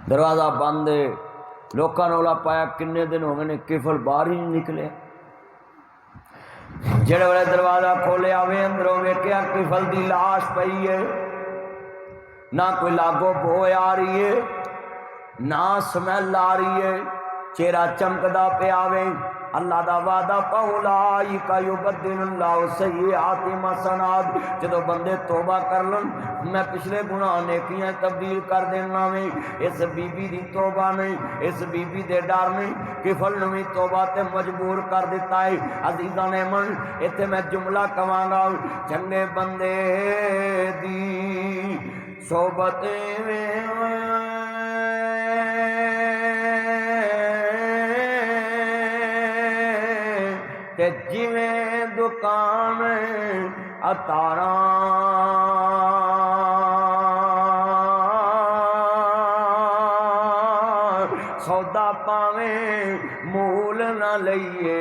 दरवाज़ा बंद है। लोगों ने रौला पाया किन्ने दिन हो गए ने किफल बाहर ही नहीं निकले। जेड़े वाले दरवाज़ा खोलिया वे अंदरों वेख्या किफल की लाश पई है। ना कोई लागो बो आ रही है, ना स्मैल आ रही है, चेहरा चमकदा पिया वे। अल्लाह दा वादा पौलाइका युबद्दिलुल्लाहु सय्यिआति हसनात। जदों बंदे तौबा कर लन मैं पिछले गुनाह नेकियां तब्दील कर देना वे। इस बीबी दी तौबा ने, इस बीबी दे डर ने किफल नूं भी तौबा ते मजबूर कर दिता है। अजीज़ां ने मन इत्थे मैं जुमला कवांगा, चंगे बंदे दी सोबत ते जिवें दुकान अतारा सौदा पावे मूल न लइए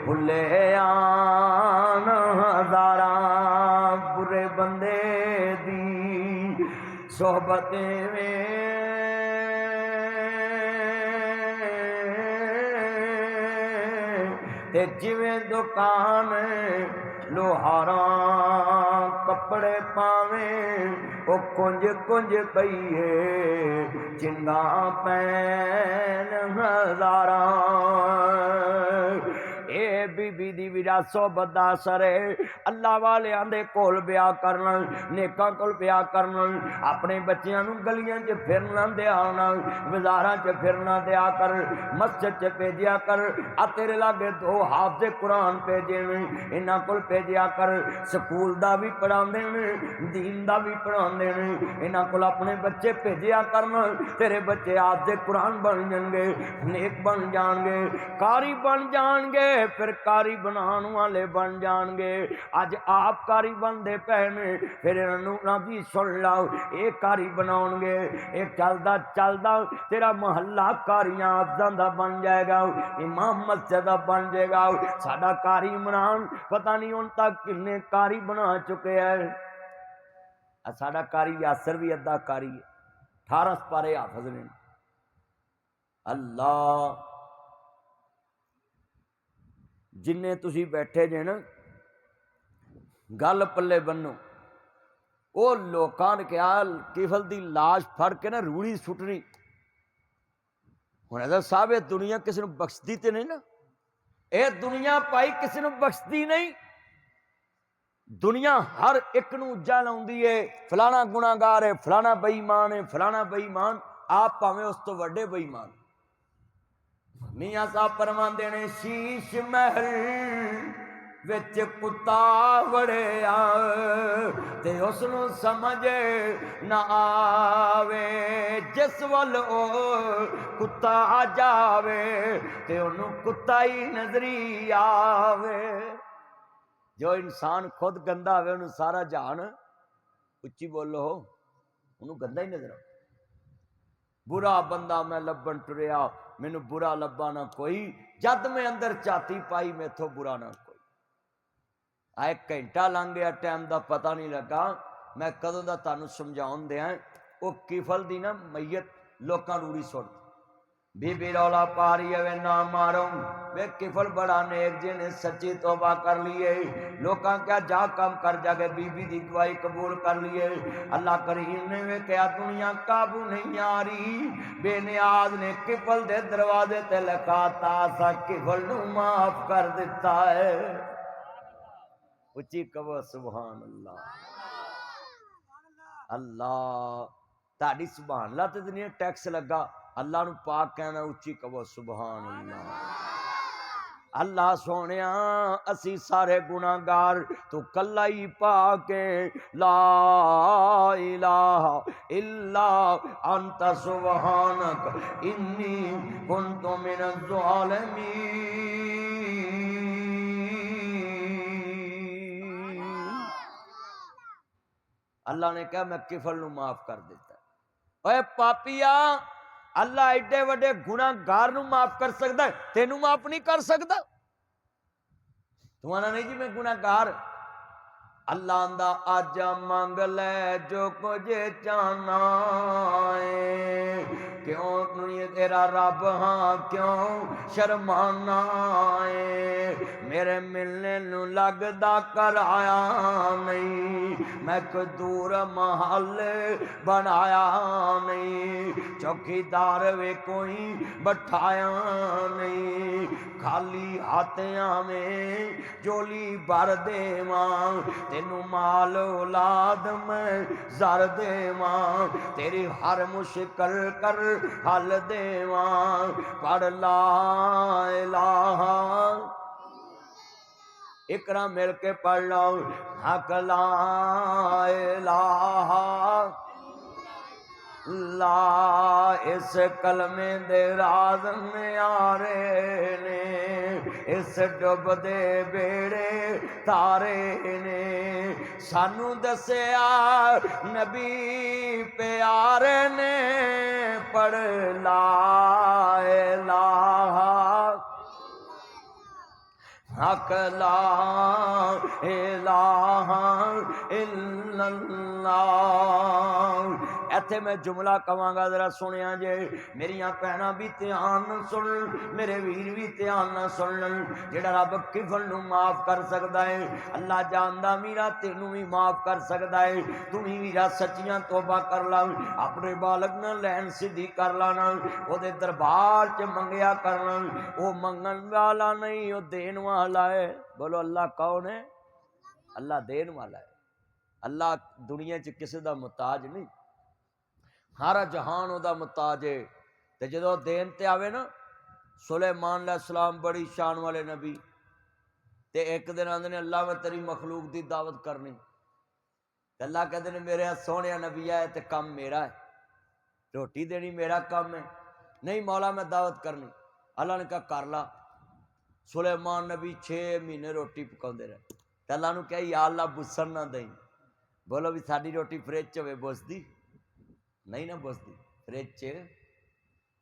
भुले आन हजारा। बुरे बंदे दी सोहबत में ते जिवें दुकान लोहारा कपड़े पावे ओ कुंज कुंज पईए चिंगा पैन हजारा। ए बीबी दी विरासो बदा असर है। अल्लाह वाले आंदे कोल ब्याह करना, नेका कोल ब्याह करना, अपने बच्चियां नूं गलियां च फिरना दिया ना, बाजारां च फिरना दिया कर, मस्जिद च भेजिया कर। आ तेरे लागे दो हाफिज़े कुरान भेजे ने, इन्हां कोल भेजिया कर। स्कूल दा भी पढ़ांदे ने, दीन दा भी पढ़ांदे ने, इन्हां कोल अपने बच्चे भेजिया करना। तेरे बच्चे हाफिज़े कुरान बन जाएंगे, नेक बन जाएंगे, कारी बन जाएंगे, फिर कारी बनाने वाले बन जाएंगे। अज आप कारी बनते पे ने, फिर इन्होंने भी सुन लो ये कारी बनाओगे। एक चलदा चलदा तेरा महल्ला कारियां अफजां दा बन जाएगा, इमाम मस्जिद दा बन जाएगा। साडा कारी इमरान पता नहीं उन तक किन्ने कारी बना चुके हैं। साडा कारी यासर भी अद्धा कारी है, 18 पारे हाफिज ने। अल्लाह जिन्ने तुसी बैठे जे ना गल पल्ले बनो। वो लोगों ने कहा किफल की लाश फड़ के ना रूड़ी सुटनी। हुण साहब ये दुनिया किसी को बख्शती तो नहीं ना, ये दुनिया भाई किसी को बख्शती नहीं। दुनिया हर एक नूं उज्जा लाउंदी है, फलाना गुनाहगार है, फलाना बेईमान है, फलाना बेईमान। आप भावें उस तो वड्डे बेईमान। मियां साहब फरमांदे ने शीश महल विच कुत्ता वड़िया ते उसनूं समझ ना आवे, जिस वल ओ कुत्ता जावे ते उन्होंने कुत्ता ही नजरी आवे। जो इंसान खुद गंदा आवे उन्होंने सारा जहान, उच्ची बोलो, उन्होंने गंदा ही नजर आवे। बुरा बंदा मैं लभन टुरिया, मैनू बुरा लभा ना कोई, जद मैं अंदर झाती पाई मैथों बुरा ना कोई। आए घंटा लंघ गया, टाइम का पता नहीं लगा। मैं कदों का तुहानू समझाउण दिया। वो किफल दी ना मैयत लोकां रूड़ी सुट बीबी रौला पा रही है, वे ना मारो वे किफल बड़ा नेक जी ने सच्ची तौबा कर लिए। लोकां क्या जा काम कर जाके बीबी दी गवाही कबूल कर लिए। अल्लाह करीम ने वे क्या दुनिया काबू नहीं आ रही। बेनियाज ने किफल दे दरवाजे ते लखाता सा किफल नू माफ कर दिता है। उच्ची कहो सुभान अल्लाह। अल्लाह ताड़ी सुभान अल्लाह ते दुनिया टैक्स लगा, अल्लाह नू पाक कहना उच्ची कहो सुभान अल्लाह। अल्लाह सोने असी सारे गुनाहगार तू कला ही पाके ला इलाहा इल्ला अंत सुबहानक इन्नी कुन्तु मिनज़ ज़ालिमीन। अल्लाह ने कहा मैं किफल नू माफ कर देता। ओए पापिया, अल्लाह एडे वड्डे गुनाहगार नू माफ कर सकता है, तेनू माफ नहीं कर सकता। तुम्हारा नहीं जी मैं गुनाहगार। अल्लाह आंदा आजा मंग ले जो कुछ चाहना है, क्यों नहीं तेरा रब हाँ क्यों शर्माना है। मेरे मिलने नू लगदा कराया नहीं, मैं कोई दूर महल बनाया नहीं, चौकीदार वे कोई बैठाया नहीं, खाली हाथियां में जोली भर देवां, तेनू माल औलाद में जर देवां, तेरी हर मुश्किल कर हल देवां। पढ़ ला इलाहा, इकरा मिल के पढ़ लो, हक ला इलाहा ला। इस कलमे दे राज न्यारे ने, इस डुबदे बेड़े तारे ने, सानू दसिया नबी प्यारे ने। पढ़ ला इलाहा हक ला इलाहा इल्लल्लाह। इत्थे मैं जुमला कवांगा जरा सुनिया जे, मेरिया भैणां भी ध्यान सुन, मेरे वीर भी ध्यान ना सुन। जेड़ा रब किफल नू माफ कर सकदा है, अल्लाह जानदा मीरा तेनू भी माफ कर सकदा है। तू भी वीरा सच्चियां तौबा कर ला, अपने बालक ना लैन सीधी कर लाना, ओदे दरबार च मंगया करना। ओ मंगन वाला नहीं, ओ देन वाला है। बोलो अल्लाह कौन है? अल्लाह देन वाला है। अल्लाह दुनिया च किसी दा मुताज नहीं, सारा जहान ओदा मुताज है। ते जदों देन ते आवे ना, सुलेमान अलैहिस्सलाम बड़ी शान वाले नबी, ते एक दिन आंदे ने अल्लाह मैं तेरी मखलूक दी दावत करनी। अल्लाह कहते ने मेरे सोहणिया नबीया है ते काम मेरा है, रोटी देनी मेरा काम है। नहीं मौला मैं दावत करनी। अल्लाह ने कहा कर ला। सुलेमान नबी 6 महीने रोटी पकाते रहे। तो अल्लाह ने कहा या अल्लाह बुसन ना दई। बोलो भी साड़ी रोटी फ्रिज च होवे बुसदी नहीं ना, बुसदी फ्रिज च।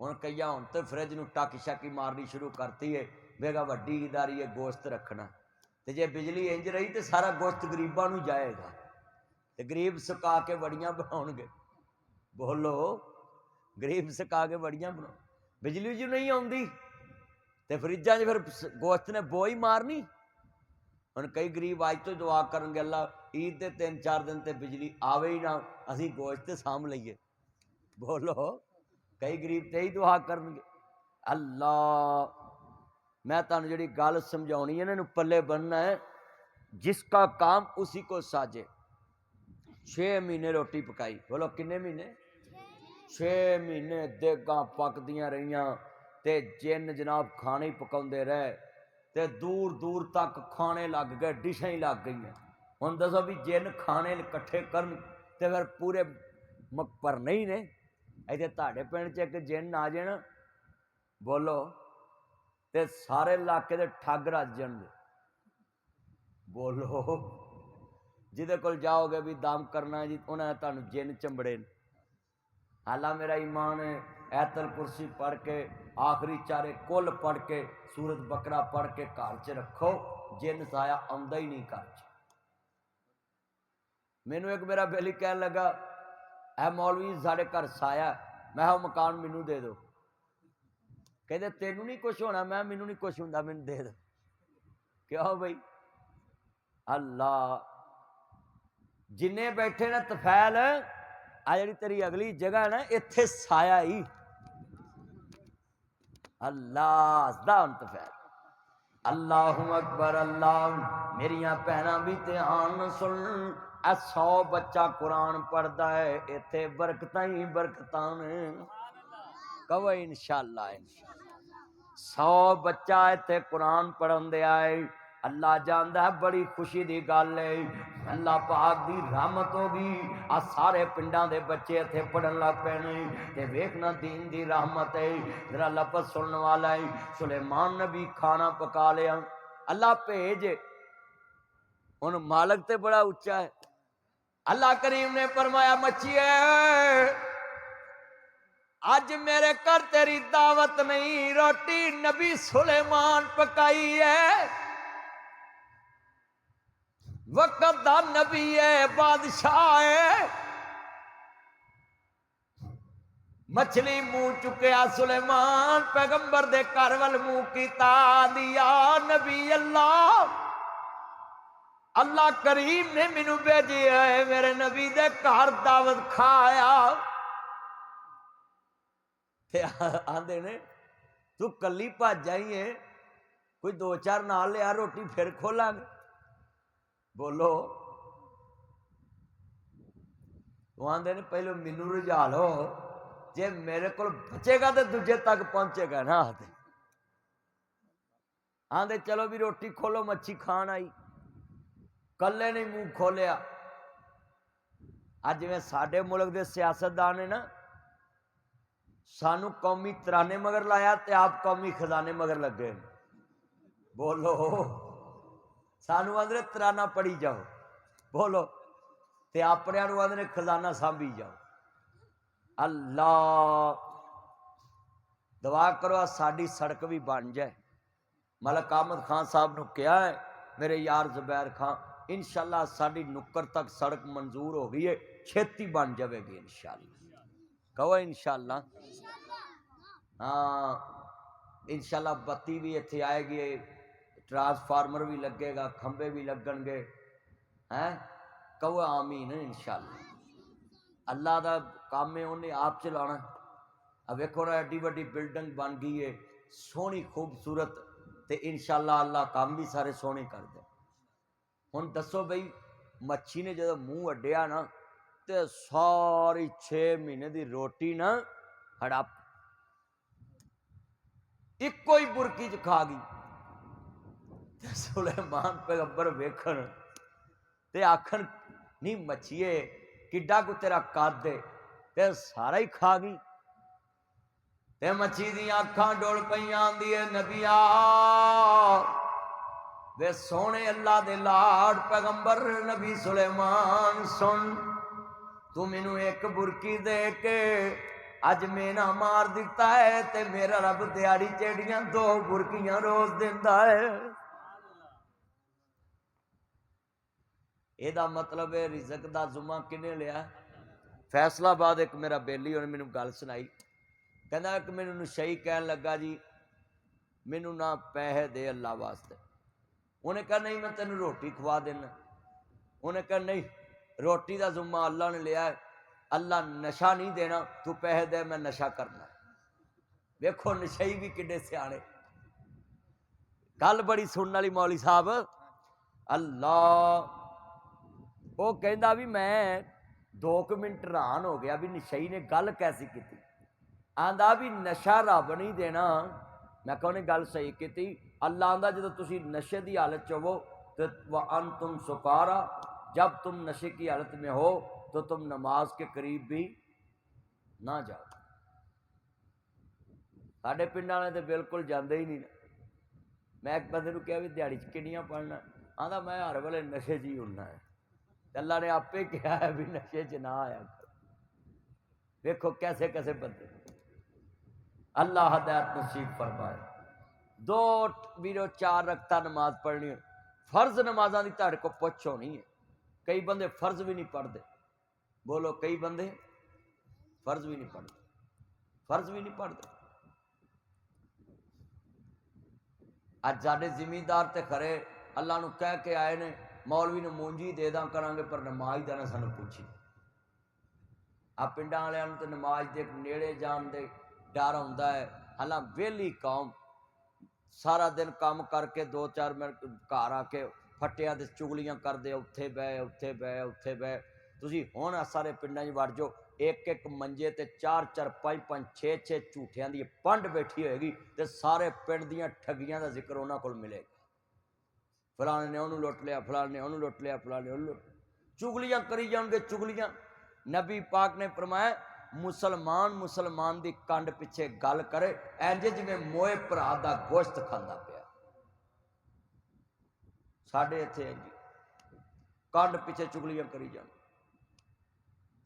हुण कई हुण तो फ्रिज नूं टाकी शाकी मारनी शुरू करती है, बेगा वड्डी इदारी है गोश्त रखना। तो जे बिजली इंज रही तो सारा गोश्त गरीबां नूं जाएगा, तो गरीब सुका के वड़ियां बनाउणगे। बोलो गरीब सुका के वड़ियां बनाओ, बिजली जो नहीं आउंदी तो फ्रिजां च फिर गोश्त ने बो ही मारनी। हुण कई गरीब अज तो दुआ करनगे अल्लाह ईद के 3-4 दिन ते बिजली आवे ही ना, असीं गोश्त साम लईए। बोलो कई गरीब ते ही दुआ करनगे। अल्लाह मैं तुहानूं जिहड़ी गल समझाउणी है इन्हां नूं पल्ले बनना है, जिसका काम उसी को साजे। 6 महीने रोटी पकाई। बोलो किन्ने महीने? 6 महीने देगां पकदियां रहियां ते जिन जनाब खाने पकाउंदे रहे, ते दूर दूर तक खाने लग गए, डिशां ही लग गई। हुण दसो भी जिन खाने इकट्ठे करन ते फिर पूरे भरने ही ने। इत्थे तुहाडे पिंड च एक जिन आ जाए ना, बोलो ते सारे इलाके दे ठग रज जाणगे। बोलो जिहदे कोल जाओगे भी दम करना जी, उन्हें तुहानूं जिन चंबड़े। हालां मेरा ईमान है, ऐतल कुर्सी पढ़ के आखिरी चारे कुल पढ़ के सूरत बकरा पढ़ के घर च रखो, जिन साया आउंदा ही नहीं घर च। मैनू एक मेरा बेली कह लगा ऐ मौलवी साढ़े घर साया, मैं मकान मैनू दे दो। कहते तेनू नहीं कुछ होना, मैं मैनू नहीं कुछ हुंदा, मैनू दे दो। क्यों बई? अल्लाह जिन्ने बैठे ना तफैल, आ जी तेरी अगली जगह है ना, इत्थे साया ही। अल्लाह दा तफैल। अल्लाहु अकबर। अल्लाह मेरिया भैणां भी ध्यान सुन। 100 बच्चा कुरान पढ़ता है, इत्थे बरकतां ही बरकतां ने। कहो इंशाअल्लाह। 100 बच्चा इत्थे कुरान पढ़न दे आए। अल्लाह जानदा है बड़ी खुशी दी गल है, अल्लाह पाक दी रहमत होगी। आ सारे पिंडां दे बच्चे इत्थे पढ़न लग पैने ते वेखना दीन दी रहमत है। जरा लफ्ज़ सुनने वाला है, सुलेमान नबी खाना पका लिया। अल्लाह भेज, हुण मालक ते बड़ा उच्चा है। अल्लाह करीम ने फरमाया मच्छिए अज मेरे घर तेरी दावत नहीं, रोटी नबी सुलेमान पकाई है। वक्त दा नबी है, बादशाह है। मछली मुंह चुकया सुलेमान पैगंबर दे घर वल मुंह कीता दिया नबी अल्लाह अल्लाह करीम ने मैनू भेजिया है मेरे नबी दे घर दावत खाया आंदे ने तू कली भज जाई है कोई दो चार नाल लिया रोटी फिर खोलांगे बोलो वो आंदे ने पहले मैनू रिझा लो जे मेरे को बचेगा तो दूजे तक पहुंचेगा ना आंदे चलो भी रोटी खोलो मच्छी खान आई कले नहीं मुंह खोलिया अज जिवें साडे मुल्क के सियासतदान ने ना सानू कौमी तराने मगर लाया ते आप कौमी खजाने मगर लगे बोलो सानू आंदे तराना पढ़ी जाओ बोलो ते अपने आंदे खजाना सांभी जाओ अल्लाह दुआ करो साडी सड़क भी बन जाए मलक अहमद खान साहब ने कहा है मेरे यार जुबैर खान इंशाअल्लाह साडी नुक्कर तक सड़क मंजूर हो गई है छेती बन जाएगी इंशाअल्लाह कहो इंशाअल्लाह हाँ इंशाअल्लाह बत्ती भी इत्थे आएगी ट्रांसफार्मर भी लगेगा खंबे भी लगणगे हैं कहो आमीन इंशाअल्लाह अल्लाह का काम है उन्हें आप चलाना अब वेखो ना एडी वड्डी बिल्डिंग बन गई है सोहनी खूबसूरत ते इंशाअल्लाह अल्लाह काम भी सारे सोहने कर दे हुण दसो बई मच्छी ने जो मूँह अड्डिया ना ते सारी 6 महीने की रोटी ना हड़प इको ही बुरकी च खा गई सुलेमान पैगंबर वेखण ते आखण नी मच्छीए किड्डा को तेरा कद ते सारा ही खा गई ते मच्छी दी अखां डोल पईयां आंदी है नबिया वे सोने अल्लाह दे लाड़ पैगंबर नबी सुलेमान सुन तू मैनू एक बुरकी दे के अज मेना मार दिता है ते मेरा रब दिहाड़ी चेड़ियां 2 बुरकियां रोज दिंदा है एदा मतलब है रिजक दा जुम्मा किने लिया फैसलाबाद एक मेरा बेली उन्हें मैनू गल सुनाई कहना कि मैनू नशई कह लगा जी मैनू ना पैसे दे अल्लाह वास्ते उन्हें कहा नहीं मैं तेन रोटी खवा देना उन्हें कहा नहीं रोटी का जुम्मा अल्लाह ने लिया है अल्लाह नशा नहीं देना तू पैसे दे मैं नशा करना देखो नशई भी किड्डे सियाने गल बड़ी सुनने वाली मौली साहब अल्लाह वो कहता भी मैं 2 मिनट हैरान हो गया भी नशई ने गल कैसी की आंदा भी नशा रब नहीं देना मैं कहा उन्हें गल सही की अल्लाह आंदा जो तुसी नशे की हालत च हो तो अन तुम सुकारा जब तुम नशे की हालत में हो तो तुम नमाज के करीब भी ना जाओ साढ़े पिंड वाले तो बिल्कुल जाते ही नहीं मैं एक बंदे को कहा भी दिहाड़ी किनियां पढ़ना आंदा मैं हर वेले नशे च ही होना है अल्लाह ने आपे कहा है भी नशे च ना आया देखो कैसे कैसे बंदे अल्लाह हदायत नसीब फरमाए 2 वीरो 4 रखता नमाज पढ़नी फर्ज नमाजा की तुहाडे को पुछ होनी है कई बंदे फर्ज भी नहीं पढ़ते बोलो कई बंदे फर्ज भी नहीं पढ़ते अज साडे जिमीदार ते खरे अल्लाह नूं कह के आए ने मौलवी ने मूंजी दे दा करांगे पर नमाज दा ना सानूं पुछी आ पिंडां वालियां नूं ते नमाज दे नेड़े जाण दे डर हुंदा है हालां वेली कौम सारा दिन काम करके 2-4 मिनट घर आके फटिया ते चुगलियां करदे उत्थे बह तुसीं हुण सारे पिंडां 'च वड़ जाओ एक मंजे ते 4-4 5-5 6-6 झूठियां दी पंड बैठी होएगी ते सारे पिंड दियां ठगियां दा जिक्र उन्हां कोल मिलेगा फलाने ने उन्होंने लुट लिया फलाने ने उन्होंने लुट लिया फलाने उन्होंने चुगलियां करी जाएंगे चुगलियां नबी पाक ने फरमाया मुसलमान की कंड पिछे गल करे इंज जिवें मोए भरा दा गोश्त खांदा पिया साडे इत्थे इंज कंड पिछे चुगलियां करी जान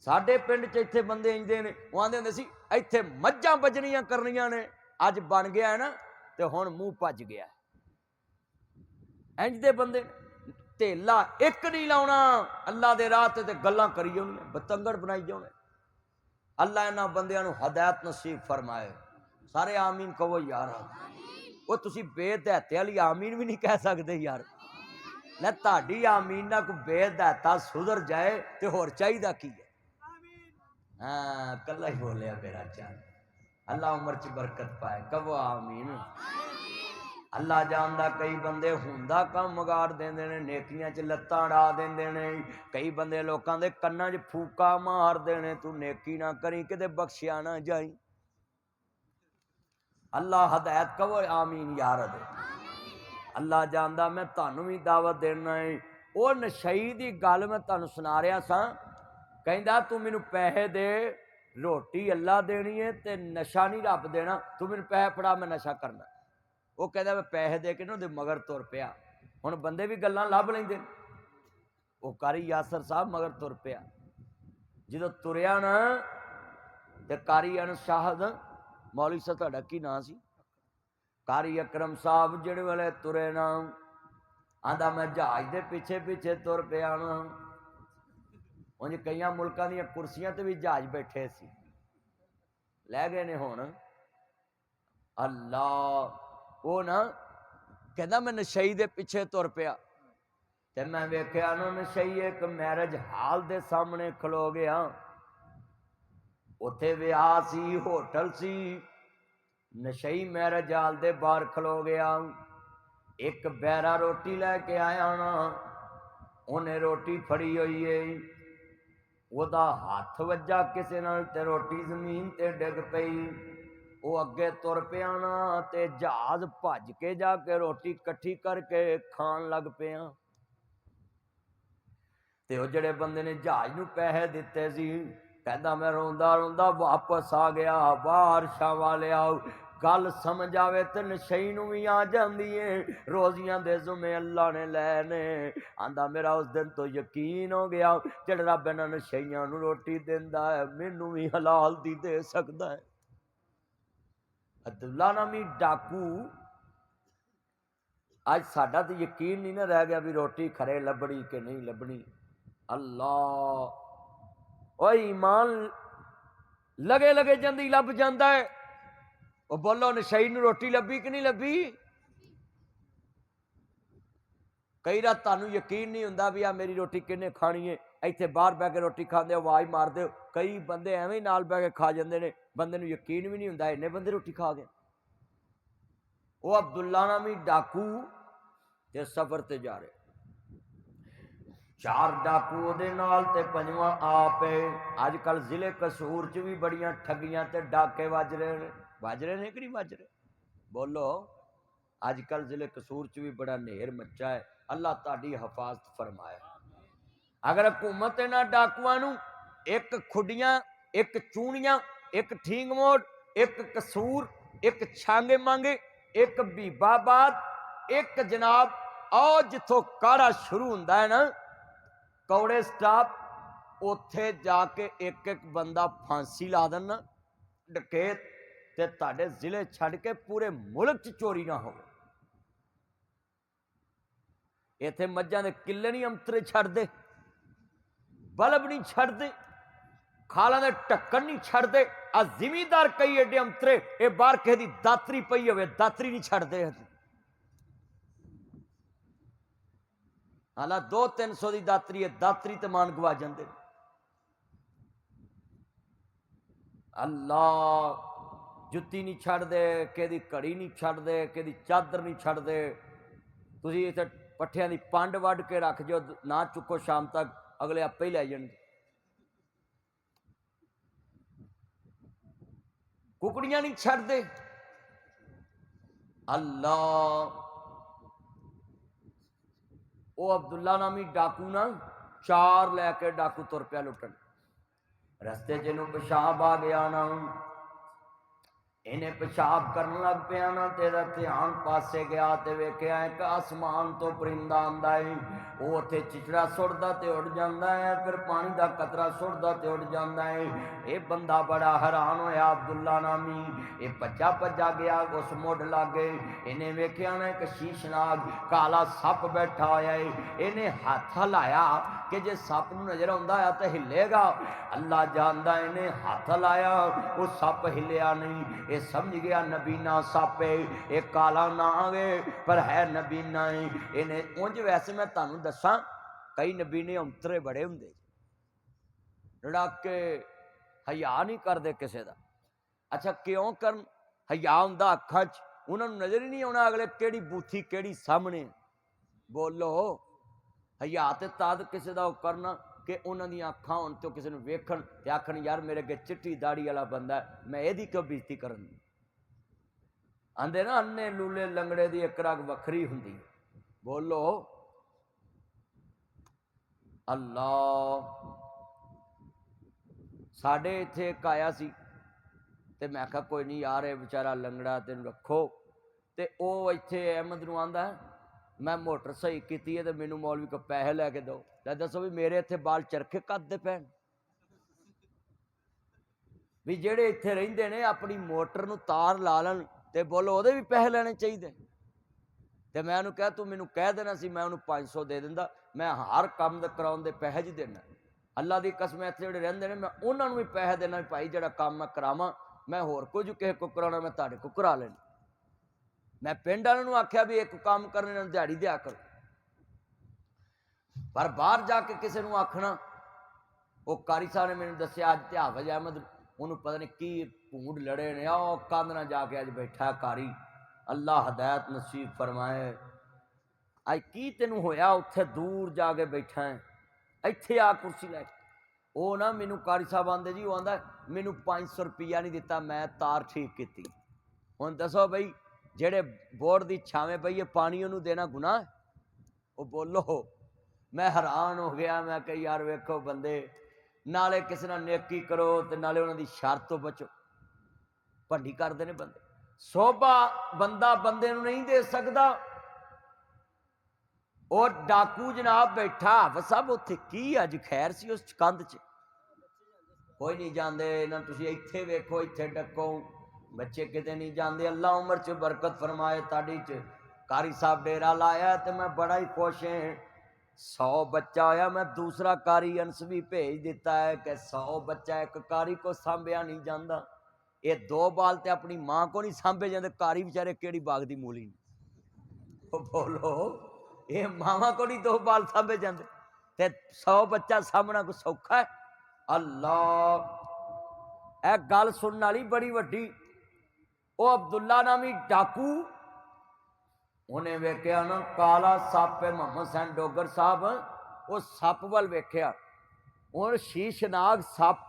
साडे पिंड च इत्थे बंदे इंजदे ने वो आंदे हुंदे सी इत्थे मज्जां बजनियां करनियां ने अज बन गया है ना ते हुण मूँह भज गया इंज दे बंदे ढेला एक नहीं लाउणा अल्लाह दे राह ते गल्लां करी जाणियां बतंगड़ बनाई जाने अल्लाह इन्हां बंदियां नूं हदायत नसीब फरमाए। सारे आमीन कहो यार। वो तुसी बेहदायते वाली आमीन भी नहीं कह सकते यार। ਲੈ ਤੁਹਾਡੀ ਆਮੀਨ ਨਾਲ ਕੋਈ ਬੇਹਦਾਇਤਾ ਸੁਧਰ ਜਾਏ ਤੇ ਹੋਰ ਚਾਹੀਦਾ ਕੀ ਹੈ। ਹਾਂ ਕੱਲਾ ਹੀ ਬੋਲਿਆ ਮੇਰਾ ਚਾਹ। ਅੱਲਾ ਉਮਰ ਚ ਬਰਕਤ ਪਾਏ। ਕਹੋ ਆਮੀਨ। ਅੱਲਾ ਜਾਣਦਾ ਕਈ ਬੰਦੇ ਹੁੰਦਾ ਕੰਮ ਵਿਗਾੜ ਦਿੰਦੇ ਨੇ, ਨੇਕੀਆਂ ਚ ਲੱਤਾਂ ਡਾ ਦਿੰਦੇ ਨੇ। ਕਈ ਬੰਦੇ ਲੋਕਾਂ ਦੇ ਕੰਨਾਂ 'ਚ ਫੂਕਾ ਮਾਰਦੇ ਨੇ, ਤੂੰ ਨੇਕੀ ਨਾ ਕਰੀ ਕਿਤੇ ਬਖਸ਼ਿਆ ਨਾ ਜਾਈ। ਅੱਲਾ ਹਦਾਇਤ ਕਹੋ ਆਮੀਨ ਯਾਰ। ਅੱਲਾ ਜਾਣਦਾ ਮੈਂ ਤੁਹਾਨੂੰ ਵੀ ਦਾਵਤ ਦੇਣਾ ਹੈ। ਉਹ ਨਸ਼ਈ ਦੀ ਗੱਲ ਮੈਂ ਤੁਹਾਨੂੰ ਸੁਣਾ ਰਿਹਾ ਸਾਂ। ਕਹਿੰਦਾ ਤੂੰ ਮੈਨੂੰ ਪੈਸੇ ਦੇ, ਰੋਟੀ ਅੱਲਾ ਦੇਣੀ ਹੈ ਤੇ ਨਸ਼ਾ ਨਹੀਂ ਰੱਬ ਦੇਣਾ। ਤੂੰ ਮੈਨੂੰ ਪੈਸੇ ਫੜਾ, ਮੈਂ ਨਸ਼ਾ ਕਰਨਾ। ਉਹ ਕਹਿੰਦਾ ਮੈਂ ਪੈਸੇ ਦੇ ਕੇ ਨਾ ਉਹਦੇ ਮਗਰ ਤੁਰ ਪਿਆ। ਹੁਣ ਬੰਦੇ ਵੀ ਗੱਲਾਂ ਲੱਭ ਲੈਂਦੇ ਨੇ। ਉਹ ਕਾਰੀ ਯਾਸਰ ਸਾਹਿਬ ਮਗਰ ਤੁਰ ਪਿਆ। ਜਦੋਂ ਤੁਰਿਆ ਨਾ ਤੇ ਕਾਰੀ ਅਨਸ਼ਾਹਦ ਮੌਲਵੀ ਸਾਹਿਬ ਤੁਹਾਡਾ ਕੀ ਨਾਂ ਸੀ? कारी अकरम साहब जिहड़े वेले तुरे ना आंदा मैं जहाज के पिछे पिछे तुर पिया ना। उंज कई मुल्कों दी कुर्सियां ते भी जहाज बैठे सी, लै गए ने हुण। अल्लाह वो ना कहंदा मैं नशई दे पिछे तुर पिया ते मैं वेख्या ना नशई एक मैरिज हाल दे सामने खलो गया। उत्थे विआह सी, होटल सी। नशई मैरिज हाल दे बाहर खलो गया। एक बैरा रोटी लैके आया ना, उन्हें रोटी फड़ी हुई है। ओदा हाथ वज्जा किसे नाल ते रोटी जमीन ते डिग पई। वो अगे तुर पिया ना ते जहाज भज के जाके रोटी कट्ठी करके खान लग पिया। ते वो जिहड़े बंदे ने जहाज नूं पैसे दिते सी, कहंदा मैं रोंदा रोंदा वापस आ गया। बाहर शाह वाले आओ गल समझ आवे तो नशई नूं भी आ जांदी है। रोजियां दे जुमे अल्लाह ने लैने। आंदा मेरा उस दिन तो यकीन हो गया जिहड़ा रब इन्हां नशईयां नूं रोटी दिंदा है मैनूं भी हलाल दी दे सकदा है। अब्दुल्ला नामी डाकू अज साडा तो यकीन नहीं ना रह गया भी रोटी खरे लभनी कि नहीं लभनी। अल्लाह ओ ईमान लगे लगे जंदी लभ जांदा है। वो बोलो नशई नूं रोटी लभी कि नहीं लभी? कई रात तुहानूं यकीन नहीं हुंदा भी आ मेरी रोटी किन्ने खानी है। इत्थे बाहर बह के रोटी खांदे आवाज़ मारदे हो। कई बंदे एवें ही नाल बह के खा जांदे ने, बंदे नूं यकीन भी नहीं हुंदा इन्ने बंदे रोटी खा गए। वो अब्दुल्ला नामी डाकू ते सफर ते जा रहे, 4 डाकू उहदे नाल ते 5वां आप है। अजकल जिले कसूर च भी बड़ियां ठगियां ते डाके वज रहे ने। वज रहे ने कि नहीं वज रहे? बोलो। अजकल जिले कसूर च भी बड़ा नेर मचा है। अल्लाह ताड़ी हिफाजत फरमाए। अगर हुकूमत इन्हां डाकुआं नूं एक खुडियां, एक चूणियां, एक ठीक मोड़, एक कसूर, एक छांगे मांगे, एक बीबाबाद, एक जनाब और जिथों काड़ा शुरू हुंदा है ना कौड़े स्टाप, उत्थे जाके एक एक बंदा फांसी ला देना डकैत ते तुहाडे जिले छड़ के पूरे मुल्क च चोरी ना हो। इत्थे मज्जां दे किले नहीं अंतरे छड़दे, बल्ब नहीं छड़दे, खालां दे ढक्कन नहीं छड़दे। आ जिमीदार कई एडे अंतरे ये बाहर किसी दी दातरी पई होवे दातरी नहीं छड़दे। हालां 200-300 दी दातरी है, दातरी ते मान गवा जांदे। अल्लाह जुत्ती नहीं छड़दे, किसी घड़ी नहीं छड़दे, किसी चादर नहीं छड़दे। तुसीं इत्थे पट्ठियां दी पंड वड्ढ के रख जो ना चुको शाम तक अगले आपे ही लै जाणगे। कुकड़ियां नहीं छड़दे। अल्लाह वो अब्दुल्ला नामी डाकू ना 4 लैके डाकू तुर पिया लुटन। रस्ते च इहनूं पेशाब आ गया ना, इन्हें पेशाब करन लग पिया ना, तेरा ध्यान पासे गया तो वेख्या एक आसमान तो परिंदा आंदा है, वो उत्थे चिचड़ा सुटदा ते उड़ जांदा है, फिर पानी का कतरा सुटदा ते उड़ जांदा है। ये बंदा बड़ा हैरान होया अब्दुल्ला नामी, ये भज्जा भज्जा गया उस मुढ़ लागे, इन्हें वेख्या ना एक शीशनाग काला सप बैठा होया है। इन्हें हाथ हिलाया कि जे सप नूं नजर आउंदा है तो हिलेगा, अल्लाह जानदा इन्हें हाथ लाया वो सप हिलिया नहीं। ये समझ गया नबीना सप है, ये काला ना आवे पर है नबीना है। इन्हें उंज वैसे मैं तुहानूं दसां कई नबीने अंतरे बड़े हुंदे लड़ाके हया नहीं करते किसी का। अच्छा क्यों करन? हया हुंदा अखां च, उन्होंने नज़र ही नहीं आना अगले केड़ी बूथी केड़ी सामने। बोलो हया ते तद किसी का करना कि उन्होंने अखां होन तो किसी को वेखन ते आखन यार मेरे अगे चिट्टी दाड़ी वाला बंदा है, मैं यदी क्यों बेइज्जती करन। आंदे ना अन्ने लूले लंगड़े की एक रग वखरी हुंदी। बोलो अल्लाह। साढ़े इत्थे एक आया सी ते मैं आखा कोई नहीं यार ये बेचारा लंगड़ा तेन रखो, ते वो इत्थे अहमद नूं आंदा मैं मोटर सही की है तो मैनू मौलवी को पैसे लैके दो। तो दसो भी मेरे इत्थे बाल चरखे कददे पैन भी जेड़े इत्थे रहिंदे ने अपनी मोटर नूं तार ला लैन ते बोलो ओहदे भी पैसे लेने चाहिए। तो मैं उन्होंने कहा तू मैनू कह देना सी मैं उन्होंने 500 दे दिंदा, मैं हर काम कराउण दे पैसे ज देना। अल्लाह की कसम इत्थे जिहड़े रहिंदे ने मैं उन्होंने भी पैसे देना भाई जिहड़ा काम मैं करावां, मैं होर कुछ किसी को कराउणा मैं तुहाडे को करा लेना। मैं पिंड वालों नूं आख्या भी एक काम करने नाल दिहाड़ी दिया करो, पर बाहर जाके किसी नूं आखना। वो कारी साहब ने मैंने दसिया अज त्यावज अहमद उन्होंने पता नहीं की भूड लड़े ने, आओ कंध ना जाके अज बैठा कारी, अल्लाह हदायत नसीब फरमाए। अज की तेनू होया उत्थे दूर जाके बैठा है, इत्थे आ कुर्सी लैके। वो ना मैनू कारी साहब आंदे जी, वो आंदा मैनू 500 रुपया नहीं दिता मैं तार ठीक की। हुण दसो बई जेड़े बोर्ड की छावें पईए पानी उन्होंने देना गुनाह? वो बोलो मैं हैरान हो गया। मैं कही यार वेखो बंदे नाले किसी नाल नेकी करो ते नाले उन्होंने शर तो बचो। भंडी करते हैं बंदे, सोभा बंदा बंदे नूं नहीं दे सकता। और डाकू जनाब बैठा सब उत्थे की अज खैर सी उस कंध च कोई नहीं जाते ना, तुसीं इत्थे वेखो इत्थे डको बच्चे किते नहीं जाते। अल्लाह उम्र च बरकत फरमाए ताड़ी च। कारी साहब डेरा लाया तो मैं बड़ा ही खुश है। 100 बच्चा होया मैं दूसरा कारी अंश भी भेज दिता है कि 100 बच्चा एक कारी को सांभिया नहीं जाता। ये 2 बाल तो अपनी मां को नहीं सांभे जाते, कारी बेचारे केड़ी बाग दी मूली ने। बोलो ये मावा को नहीं 2 बाल सांभे जाते ते 100 बच्चा सामना को सौखा है? अल्लाह ए गल सुनने वाली बड़ी वड्डी। वो अब्दुल्ला नामी डाकू उन्हें वेख्या ना काला सप है मोहम्मद हुसैन डोगर साहब, वो सप वाल वेख्या और शीशनाग सप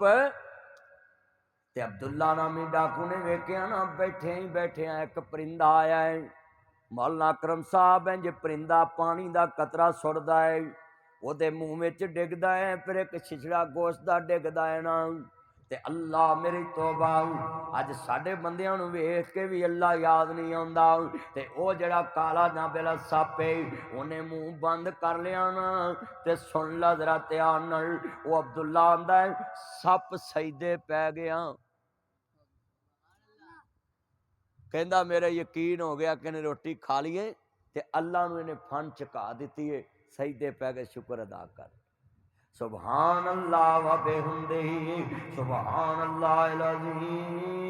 ते अब्दुल्ला नामी डाकू ने वेख्या ना बैठे ही बैठे एक परिंदा आया है। मौलाना अकरम साहब इंज परिंदा पानी का कतरा सुटदा है वो मूँह में डिगदा है, फिर एक छिछड़ा गोश्त का डिगदा है ना। ते अल्लाह मेरी तौबा अज साडे बंदियां नूं वेख के भी अल्लाह याद नहीं आउंदा। ते ओ जिहड़ा काला नाबेला सप है उन्हें मूँह बंद कर लिया ना। ते सुन ला जरा ध्यान नाल, वो अब्दुल्ला आंदा है सप सजदे पै गया। कहंदा मेरा यकीन हो गया कि इन्हें रोटी खा लीए ते अल्लाह नूं इन्हें फन चुका दी है, सजदे पै गए शुक्र अदा कर। सुभान अल्लाह व बिहम्दिही सुभान अल्लाहिल अज़ीम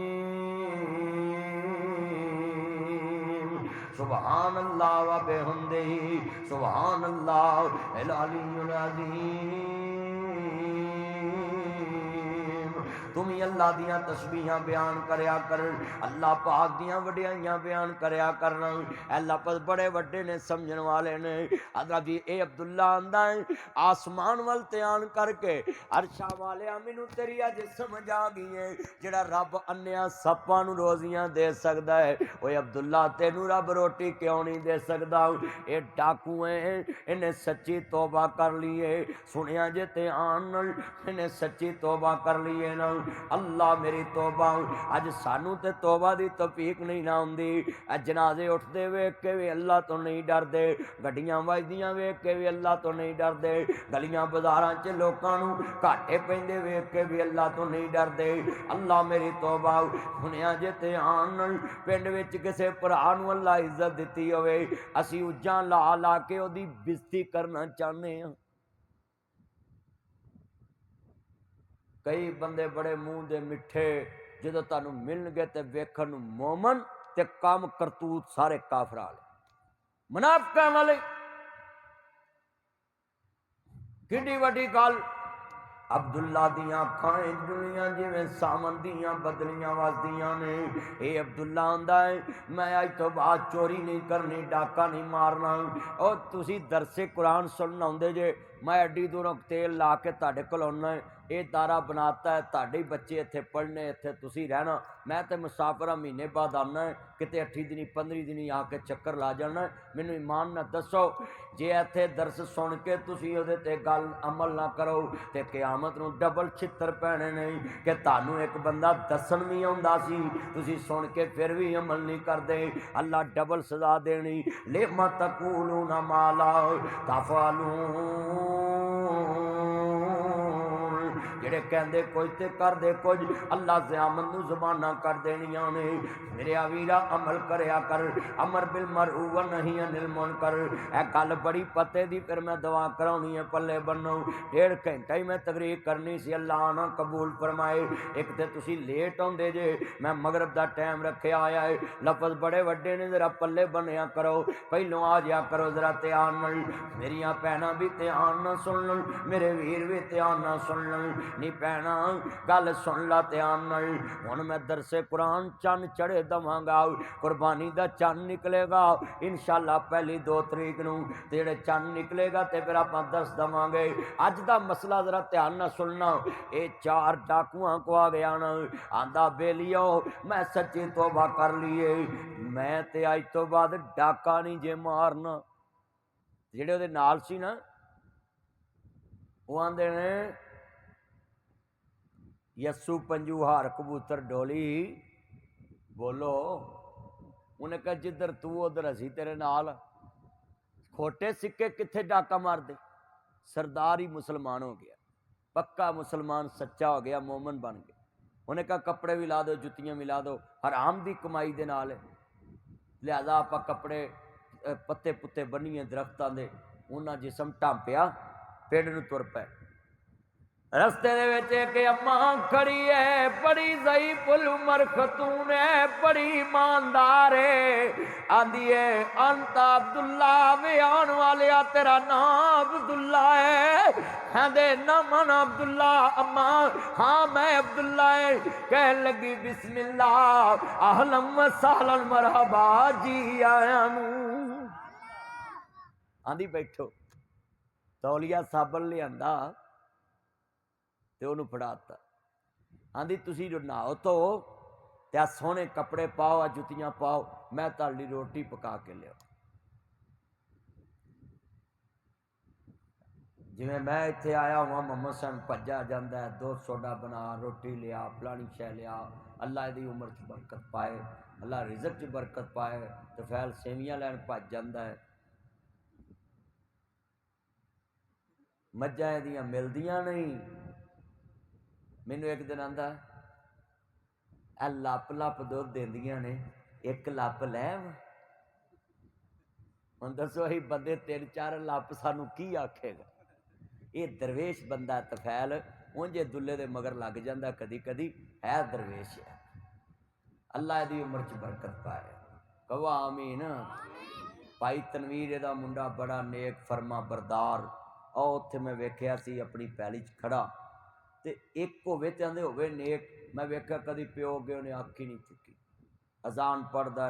सुभान अल्लाह व बिहम्दिही सुभान अल्लाहिल अलीयुल अज़ीम। तुम ही अल्लाह दियां तस्बीहां बयान करया कर, अल्लाह पाक दियां वडियाइयां बयान करया करना। ऐ लफ्ज़ बड़े वड्डे ने समझण वाले ने। हज़रत जी ए अब्दुल्ला आंदा है आसमान वल ध्यान करके अरशा वाले मैनू तेरी अज समझ आ गई है जिहड़ा रब अन्निया सप्पां नूं रोजियां दे सकदा है, ओए अब्दुल्ला तेनू रब रोटी क्यों नहीं दे सकदा? ये डाकू है इन्हें सच्ची तौबा कर ली है। सुनिया जे ध्यान नाल इन्हें सच्ची तौबा कर ली है ना। अल्लाह मेरी तौबा। अज सानू ते तौबा दी तौफीक नहीं ना हुंदी। जनाजे उठते वेख के भी अल्लाह तो नहीं डरदे, गड्डियां वजदियां वेख के भी अल्लाह तो नहीं डरदे, गलियां बाजारां च लोकां नू घाटे पैंदे वेख के भी अल्लाह तो नहीं डरदे। अल्लाह मेरी तौबा। सुनिया जे ध्यान नाल पिंड विच किसे भरा नू अल्लाह इज्जत दित्ती होवे, असीं उज्जां ला ला के ओदी बेइज्जती करना चाहते हैं। कई बंदे बड़े मूँह दे मिठे, जो तुहानू मिलणगे ते वेखण नू मोमन ते काम करतूत सारे काफर वाले, मुनाफिकां वाले। किड्डी वड्डी गल। अब्दुल्ला दियां अखां दुनिया जिवें सावन दियां बदलियां वसदियां ने। ये अब्दुल्ला आंदा है मैं अज तो बाद चोरी नहीं करनी, डाका नहीं मारना। और तुसी दरसे कुरान सुनन आउंदे जे, मैं एड्डी दूरों तेल ला के तुहाडे कोल आउणा, ये दारा बनाता है, तुहाडे बच्चे इत्थे पढ़ने, इत्थे तुसी रहना। मैं तो मुसाफिर हाँ, महीने बाद आना है, किते 8 दिन 15 दिन आके चक्कर ला जाना। मैनू ईमान ना दसो, जे इत्थे दरस सुन के तुसी उहदे ते गल अमल ना करो ते क़यामत नूं डबल छित्तर पैणे नहीं कि तुहानू एक बंदा दसन भी आउंदा सी, तुसी सुन के फिर भी अमल नहीं करदे। अल्लाह डबल सज़ा देनी। लिमा तक़ूलूना मा ला तफ़अलून, जेड़े कहते कुछ ते करदे कुछ, अल्लाह क़यामत नूं ज़बाना कर देनियां ने। मेरे वीरा अमल करया कर, अमर बिल मरूफ व नही अनिल मुनकर। ए गल बड़ी पते दी, फिर मैं दुआ कराउणी है, पल्ले बन्नो। 1.5 घंटा ही मैं तकरीर करनी सी, अल्लाह ना कबूल फरमाए। एक तो तुसी लेट आउंदे जे, मैं मगरब दा टाइम रखिया होया है, लफज बड़े वड्डे ने, जरा पल्ले बनिया करो, पहलों आ जाया करो जरा ध्यान नाल। मेरिया भैनां भी ध्यान नाल सुन, मेरे वीर भी ध्यान नाल सुन। नी भैना गल सुन ला ध्यान नाल। हुण मैं दरसे कुरान चन्न चढ़े दवांगा, कुर्बानी दा चन्न निकलेगा इंशाअल्लाह पहली 2 तरीक नूं। जेड़े चन्न निकलेगा ते फिर आपां दस दवांगे। अज दा मसला जरा ध्यान नाल सुनना। ये 4 डाकुआं को आ गया ना, आंदा बेलियो मैं सच्ची तौबा कर लीए, मैं ते अज तो बाद डाका नहीं जे मारना। जेड़े उहदे नाल सी ना, वो आंदे ने यस्सू पंजू हार कबूतर डोली बोलो। उन्हें कहा जिधर तू उधर असी तेरे नाल। खोटे सिक्के किथे डाका मार दे। सरदार ही मुसलमान हो गया, पक्का मुसलमान सच्चा हो गया, मोमन बन गया। उन्हें कहा कपड़े भी ला दो, जुत्तियां भी ला दो, हराम की कमाई दे नाल है। लिहाजा आप कपड़े पत्ते पुत्ते बनीए दरख्तां दे, उन्हें जिसम ढांपिया, पिंड नूं तुर पै। रस्ते दे विच एक अम्मा खड़ी है, बड़ी ज़ईफ़ुल उमर खतून है, बड़ी ईमानदार है। आंदी है अंत अब्दुल्ला, वे आन वाले तेरा नाम अब्दुल्ला है। कहंदे ना मन अब्दुल्ला। अम्मा हाँ मैं अब्दुल्ला है। कह लगी बिस्मिल्लाह अहलन व सहलन मरहबा, जी आया नूं। आंदी बैठो। तौलिया साबन लियांदा ते उन्होंने फड़ाता। आंदी तुसी जो नहाओ तो आ सोहने कपड़े पाओ, आ जुत्तियां पाओ, मैं तुहाडी रोटी पका के लिया। जिवें मैं इत्थे आया हुआ मोहम्मद सन भज्जा जाता है, 2 सोडा बना, रोटी लिया, फलानी शै लिया। अल्लाह दी उम्र च बरकत पाए, अल्लाह रिजक च बरकत पाए। तो फैल सेवियां लैन भज जाता है। मज्जां इहदियां मिलदियां नहीं। मैनू एक दिन आंदा ए लप लप दुध देंदियां ने, एक लप लै। हुण दसो असीं बंदे 3-4 लप सानू की आखेगा। ये दरवेश बंदा तफैल उंजे दुल्ले दे मगर लग जाता कदी कदी, है दरवेश है। अल्लाह दी उम्र च बरकत पाए, कहो आमीन। भाई तनवीर दा मुंडा बड़ा नेक फरमा बरदार। और उत्थे मैं वेख्या सी अपनी पैली च खड़ा, ते एक होवे ते आंदे होवे नेक। मैं वेख्या कदी प्यो अगे उन्हें आखी नहीं चुकी। अजान पढ़दा